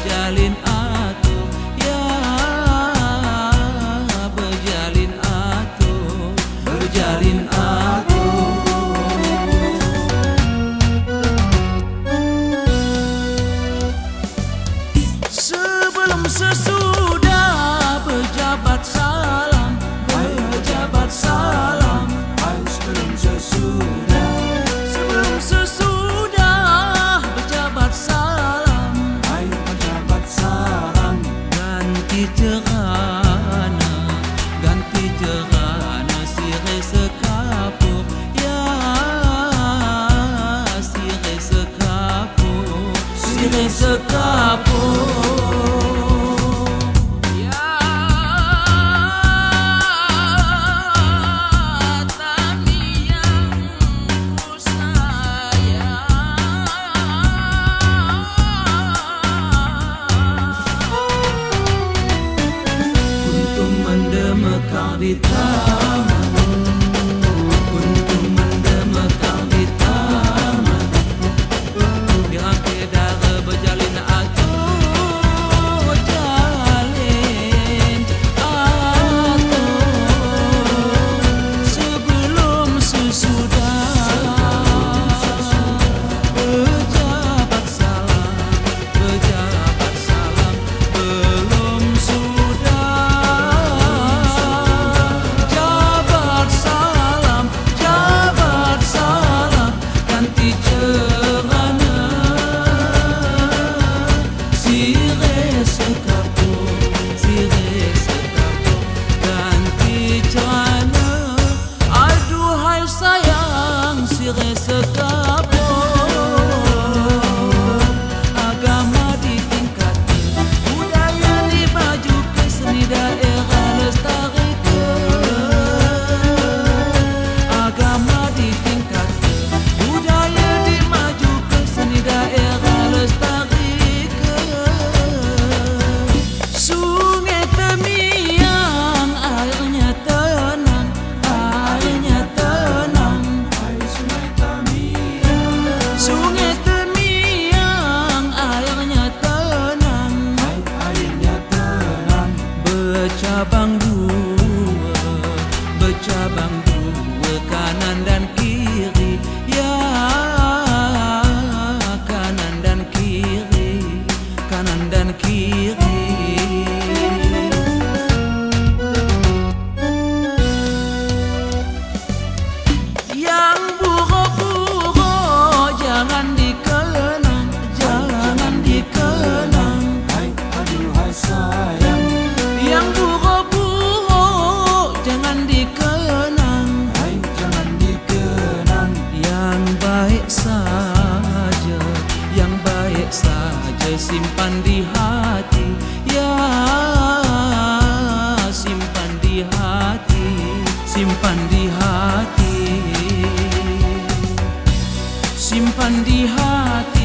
berjalin atur, ya berjalin atur, berjalin atur. Sebelum sesudah berjabat salam, berjabat salam. Sebelum sesudah, sebelum sesudah berjabat salam, berjabat salam. Ganti cerana, ganti cerana, sire sekapur, ya sire sekapur, sire sekapur. Mekar di taman, kuntum mekar di taman, di rangkai dara berjalin atur, jalin atur. Sebelum sesudah berjabat salam, berjabat salam. Belum sire sekapur, agama ditingkatin, budaya dimajukan, seni daerah lestarikan. Agama ditingkatin, budaya dimajukan, seni daerah lestarikan. Sungai Temiang airnya tenang, airnya tenang. Sungai Temiang airnya tenang, airnya tenang. Bercabang dua, kanan dan kiri, ya kanan dan kiri, kanan dan kiri. Yang buruk-buruk jangan dikenang, jangan dikenang. Aduhai sayang, yang buruk-buruk jangan dikenang, jangan dikenang. Yang baik saja, yang baik saja simpan di hati, ya simpan di hati, simpan di hati, simpan di hati.